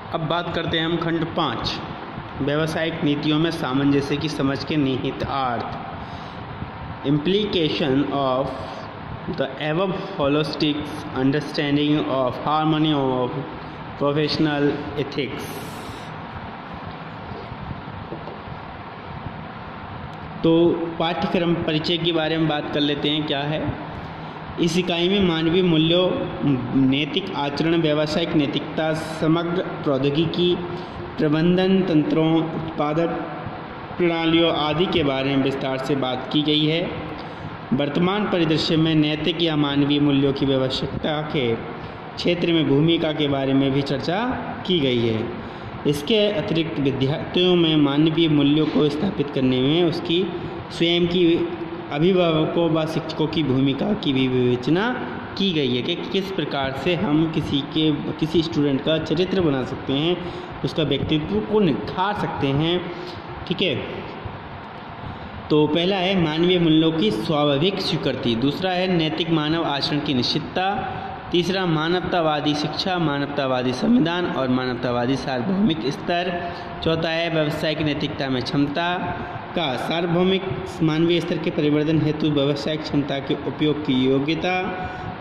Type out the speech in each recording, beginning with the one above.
अब बात करते हैं हम खंड 5 व्यावसायिक नीतियों में सामंजस्य की समझ के निहित अर्थ। Implication of the above holistic understanding of harmony of professional ethics. तो पाठ्यक्रम परिचय के बारे में बात कर लेते हैं। क्या है इस इकाई में मानवीय मूल्यों, नैतिक आचरण, व्यावसायिक नैतिकता, समग्र प्रौद्योगिकी, प्रबंधन तंत्रों, उत्पादक प्रणालियों आदि के बारे में विस्तार से बात की गई है। वर्तमान परिदृश्य में नैतिक या मानवीय मूल्यों की व्यावसायिकता के क्षेत्र में भूमिका के बारे में भी चर्चा की गई है। इसके अतिरिक्त विद्यार्थियों में मानवीय मूल्यों को स्थापित करने में उसकी स्वयं की अभिभावकों व शिक्षकों की भूमिका की भी विवेचना की गई है कि किस प्रकार से हम किसी स्टूडेंट का चरित्र बना सकते हैं, उसका व्यक्तित्व को निखार सकते हैं। ठीक है, तो पहला है मानवीय मूल्यों की स्वाभाविक स्वीकृति, दूसरा है नैतिक मानव आचरण की निश्चितता, तीसरा मानवतावादी शिक्षा, मानवतावादी संविधान और मानवतावादी सार्वभौमिक स्तर, चौथा है व्यावसायिक नैतिकता में क्षमता का सार्वभौमिक मानवीय स्तर के परिवर्तन हेतु व्यावसायिक क्षमता के उपयोग की योग्यता,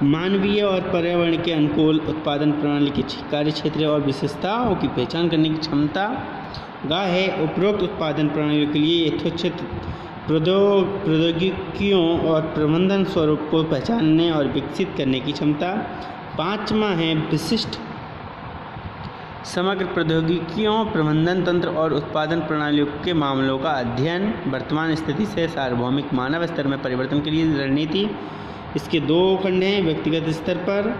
मानवीय और पर्यावरण के अनुकूल उत्पादन प्रणाली के कार्य क्षेत्र और विशेषताओं की पहचान करने की क्षमता गा है उपरोक्त उत्पादन प्रणालियों के लिए यथोचित प्रौद्योगिकियों और प्रबंधन स्वरूप को पहचानने और विकसित करने की क्षमता। पाँचवा है विशिष्ट समग्र प्रौद्योगिकियों, प्रबंधन तंत्र और उत्पादन प्रणालियों के मामलों का अध्ययन, वर्तमान स्थिति से सार्वभौमिक मानव स्तर में परिवर्तन के लिए रणनीति। इसके दो खंड हैं, व्यक्तिगत स्तर पर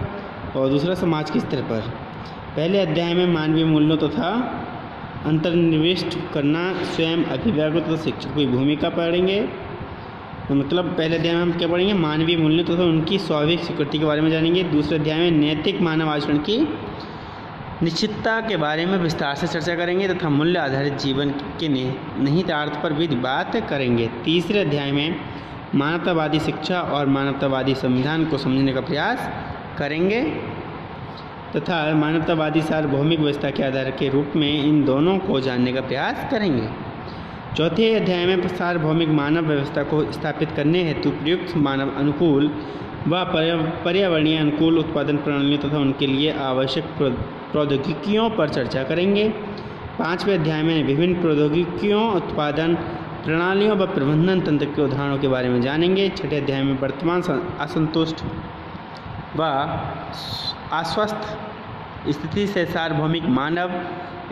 और दूसरा समाज के स्तर पर। पहले अध्याय में मानवीय मूल्यों तथा अंतर्निविष्ट करना, स्वयं अभिभावकों तथा शिक्षकों की भूमिका पढ़ेंगे। तो मतलब पहले अध्याय में हम क्या पढ़ेंगे, मानवीय मूल्यों तथा उनकी स्वाभाविक स्वीकृति के बारे में जानेंगे। दूसरे अध्याय में नैतिक मानव आचरण की निश्चितता के बारे में विस्तार से चर्चा करेंगे तथा मूल्य आधारित जीवन के निहितार्थ पर भी बात करेंगे। तीसरे अध्याय में मानवतावादी शिक्षा और मानवतावादी संविधान को समझने का प्रयास करेंगे तथा मानवतावादी सार्वभौमिक व्यवस्था के आधार के रूप में इन दोनों को जानने का प्रयास करेंगे। चौथे अध्याय में सार्वभौमिक मानव व्यवस्था को स्थापित करने हेतु प्रयुक्त मानव अनुकूल व पर्यावरणीय अनुकूल उत्पादन प्रणालियों तथा उनके लिए आवश्यक प्रौद्योगिकियों पर चर्चा करेंगे। पाँचवें अध्याय में विभिन्न प्रौद्योगिकियों, उत्पादन प्रणालियों व प्रबंधन तंत्र के उदाहरणों के बारे में जानेंगे। छठे अध्याय में वर्तमान असंतुष्ट व अस्वस्थ स्थिति से सार्वभौमिक मानव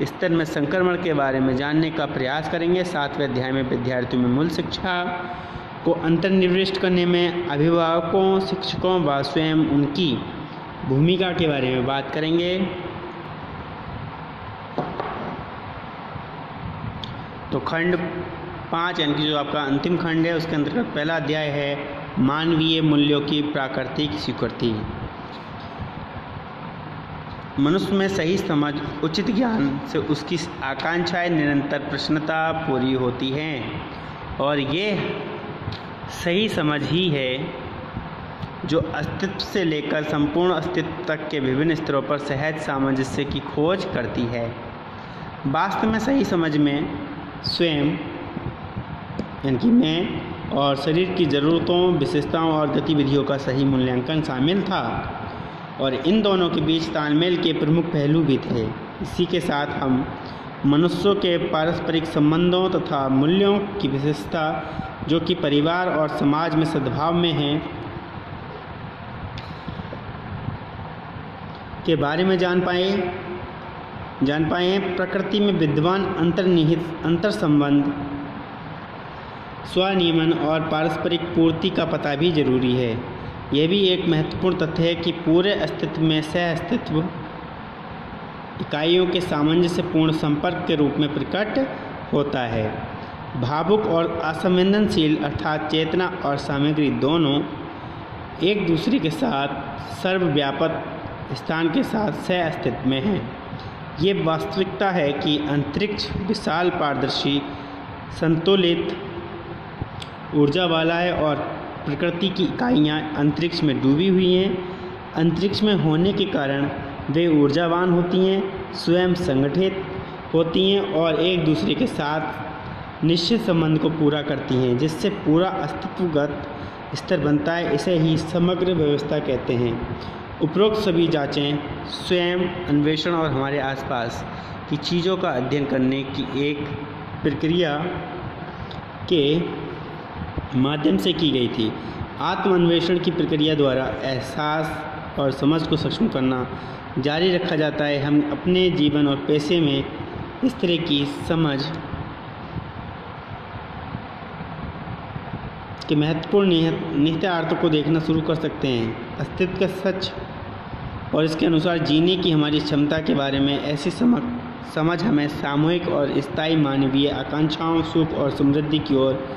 स्तर में संक्रमण के बारे में जानने का प्रयास करेंगे। सातवें अध्याय में विद्यार्थियों में मूल शिक्षा को अंतर्निविष्ट करने में अभिभावकों, शिक्षकों व स्वयं उनकी भूमिका के बारे में बात करेंगे। तो खंड 5 यानी कि जो आपका अंतिम खंड है उसके अंतर्गत पहला अध्याय है मानवीय मूल्यों की प्राकृतिक स्वीकृति। मनुष्य में सही समझ, उचित ज्ञान से उसकी आकांक्षाएं निरंतर प्रसन्नता पूरी होती हैं और ये सही समझ ही है जो अस्तित्व से लेकर संपूर्ण अस्तित्व तक के विभिन्न स्तरों पर सहज सामंजस्य की खोज करती है। वास्तव में सही समझ में स्वयं यानी कि मैं और शरीर की ज़रूरतों, विशेषताओं और गतिविधियों का सही मूल्यांकन शामिल था और इन दोनों के बीच तालमेल के प्रमुख पहलू भी थे। इसी के साथ हम मनुष्यों के पारस्परिक संबंधों तथा मूल्यों की विशेषता जो कि परिवार और समाज में सद्भाव में हैं के बारे में जान पाए हैं। प्रकृति में विद्यमान अंतर्निहित अंतर संबंध, स्वनियमन और पारस्परिक पूर्ति का पता भी जरूरी है। यह भी एक महत्वपूर्ण तथ्य है कि पूरे अस्तित्व में सह अस्तित्व इकाइयों के सामंजस्यपूर्ण संपर्क के रूप में प्रकट होता है। भावुक और असंवेदनशील अर्थात चेतना और सामग्री दोनों एक दूसरे के साथ सर्वव्यापक स्थान के साथ सह अस्तित्व में हैं। ये वास्तविकता है कि अंतरिक्ष विशाल, पारदर्शी, संतुलित ऊर्जा वाला है और प्रकृति की इकाइयाँ अंतरिक्ष में डूबी हुई हैं। अंतरिक्ष में होने के कारण वे ऊर्जावान होती हैं स्वयं संगठित होती हैं और एक दूसरे के साथ निश्चित संबंध को पूरा करती हैं, जिससे पूरा अस्तित्वगत स्तर बनता है। इसे ही समग्र व्यवस्था कहते हैं। उपरोक्त सभी जांचें स्वयं, अन्वेषण और हमारे आसपास की चीज़ों का अध्ययन करने की एक प्रक्रिया के माध्यम से की गई थी। आत्मान्वेषण की प्रक्रिया द्वारा एहसास और समझ को सक्षम करना जारी रखा जाता है। हम अपने जीवन और पेशे में इस तरह की समझ के महत्वपूर्ण निहितार्थों को देखना शुरू कर सकते हैं। अस्तित्व का सच और इसके अनुसार जीने की हमारी क्षमता के बारे में ऐसी समझ हमें सामूहिक और स्थायी मानवीय आकांक्षाओं, सुख और समृद्धि की ओर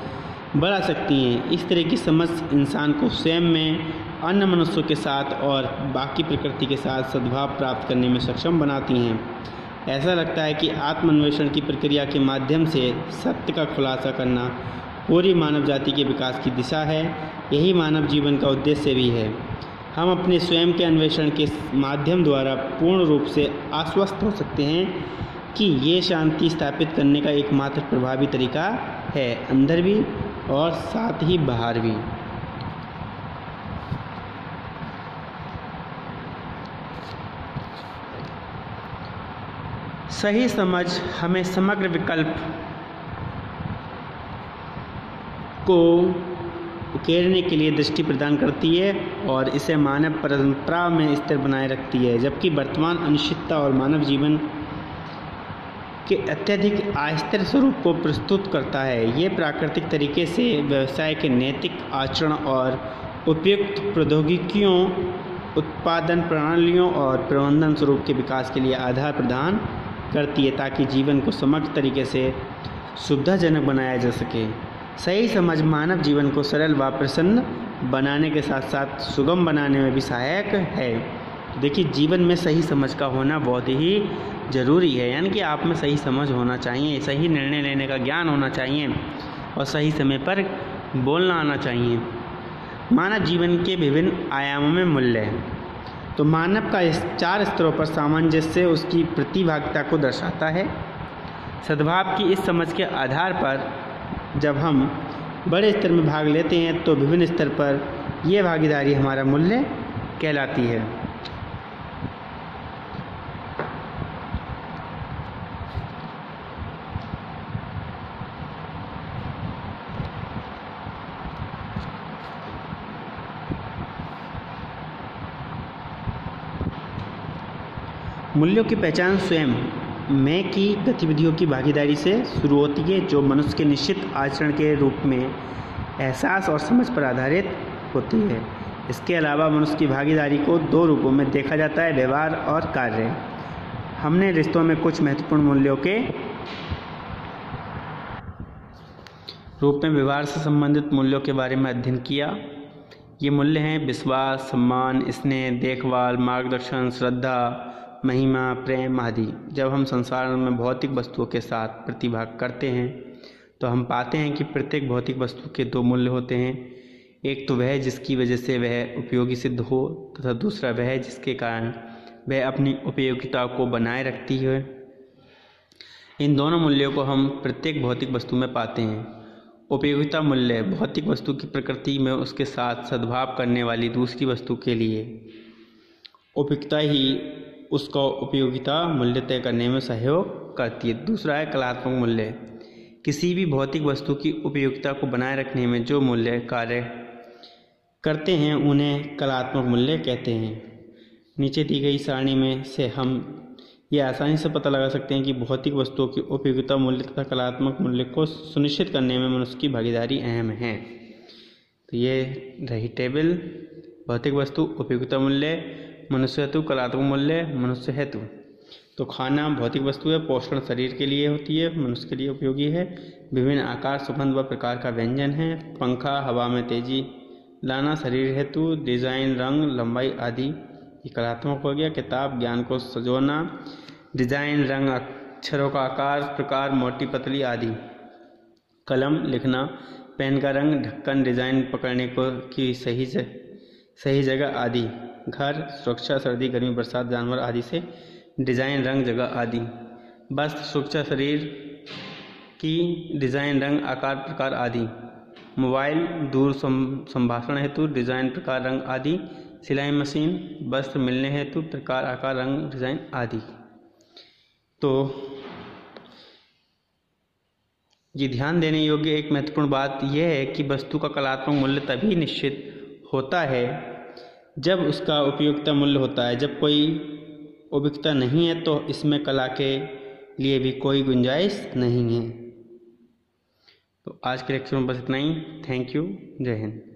बढ़ा सकती हैं। इस तरह की समझ इंसान को स्वयं में, अन्य मनुष्यों के साथ और बाकी प्रकृति के साथ सद्भाव प्राप्त करने में सक्षम बनाती हैं। ऐसा लगता है कि आत्मान्वेषण की प्रक्रिया के माध्यम से सत्य का खुलासा करना पूरी मानव जाति के विकास की दिशा है। यही मानव जीवन का उद्देश्य भी है। हम अपने स्वयं के अन्वेषण के माध्यम द्वारा पूर्ण रूप से आश्वस्त हो सकते हैं कि ये शांति स्थापित करने का एकमात्र प्रभावी तरीका है, अंदर भी और साथ ही बाहर भी। सही समझ हमें समग्र विकल्प को उकेरने के लिए दृष्टि प्रदान करती है और इसे मानव परंपरा में स्थिर बनाए रखती है, जबकि वर्तमान अनिश्चितता और मानव जीवन के अत्यधिक अस्थिर स्वरूप को प्रस्तुत करता है। ये प्राकृतिक तरीके से व्यवसाय के नैतिक आचरण और उपयुक्त प्रौद्योगिकियों, उत्पादन प्रणालियों और प्रबंधन स्वरूप के विकास के लिए आधार प्रदान करती है, ताकि जीवन को समग्र तरीके से सुविधाजनक बनाया जा सके। सही समझ मानव जीवन को सरल व प्रसन्न बनाने के साथ साथ सुगम बनाने में भी सहायक है। देखिए, जीवन में सही समझ का होना बहुत ही ज़रूरी है, यानी कि आप में सही समझ होना चाहिए, सही निर्णय लेने का ज्ञान होना चाहिए और सही समय पर बोलना आना चाहिए। मानव जीवन के विभिन्न आयामों में मूल्य है। तो मानव का इस 4 स्तरों पर सामंजस्य उसकी प्रतिभागिता को दर्शाता है। सद्भाव की इस समझ के आधार पर जब हम बड़े स्तर में भाग लेते हैं तो विभिन्न स्तर पर यह भागीदारी हमारा मूल्य कहलाती है। मूल्यों की पहचान स्वयं मैं की गतिविधियों की भागीदारी से शुरू होती है, जो मनुष्य के निश्चित आचरण के रूप में एहसास और समझ पर आधारित होती है। इसके अलावा मनुष्य की भागीदारी को 2 रूपों में देखा जाता है, व्यवहार और कार्य। हमने रिश्तों में कुछ महत्वपूर्ण मूल्यों के रूप में व्यवहार से संबंधित मूल्यों के बारे में अध्ययन किया। ये मूल्य हैं विश्वास, सम्मान, स्नेह, देखभाल, मार्गदर्शन, श्रद्धा, महिमा, प्रेम आदि। जब हम संसार में भौतिक वस्तुओं के साथ प्रतिभाग करते हैं तो हम पाते हैं कि प्रत्येक भौतिक वस्तु के 2 मूल्य होते हैं। एक तो वह जिसकी वजह से वह उपयोगी सिद्ध हो, तथा दूसरा वह जिसके कारण वह अपनी उपयोगिता को बनाए रखती है। इन दोनों मूल्यों को हम प्रत्येक भौतिक वस्तु में पाते हैं। उपयोगिता मूल्य भौतिक वस्तु की प्रकृति में उसके साथ सद्भाव करने वाली दूसरी वस्तु के लिए उपयुक्तता ही उसका उपयोगिता मूल्य तय करने में सहयोग करती है। दूसरा है कलात्मक मूल्य। किसी भी भौतिक वस्तु की उपयोगिता को बनाए रखने में जो मूल्य कार्य करते हैं उन्हें कलात्मक मूल्य कहते हैं। नीचे दी गई सारणी में से हम ये आसानी से पता लगा सकते हैं कि भौतिक वस्तुओं की उपयोगिता मूल्य तथा कलात्मक मूल्य को सुनिश्चित करने में मनुष्य की भागीदारी अहम है। तो ये रही टेबल। भौतिक वस्तु उपयोगिता मूल्य, मनुष्य हेतु कलात्मक मूल्य, मनुष्य हेतु। तो खाना भौतिक वस्तु है, पोषण शरीर के लिए होती है, मनुष्य के लिए उपयोगी है। विभिन्न आकार, सुगंध व प्रकार का व्यंजन है। पंखा हवा में तेजी लाना शरीर हेतु, डिजाइन, रंग, लंबाई आदि ये कलात्मक हो गया। किताब ज्ञान को सजोना, डिजाइन, रंग, अक्षरों का आकार, प्रकार, मोटी पतली आदि। कलम लिखना, पेन का रंग, ढक्कन, डिजाइन पकड़ने को की सही जगह आदि। घर सुरक्षा, सर्दी, गर्मी, बरसात, जानवर आदि से डिज़ाइन, रंग, जगह आदि। वस्त्र, सुरक्षा, शरीर की डिज़ाइन, रंग, आकार, प्रकार आदि। मोबाइल, दूर संभाषण हेतु, डिज़ाइन, प्रकार, रंग आदि। सिलाई मशीन, वस्त्र मिलने हेतु, प्रकार, आकार, रंग, डिज़ाइन आदि। तो ये ध्यान देने योग्य एक महत्वपूर्ण बात यह है कि वस्तु का कलात्मक मूल्य तभी निश्चित होता है जब उसका उपयोगिता मूल्य होता है। जब कोई उपयोगिता नहीं है तो इसमें कला के लिए भी कोई गुंजाइश नहीं है। तो आज के लेक्चर में बस इतना ही। Thank you. जय हिंद।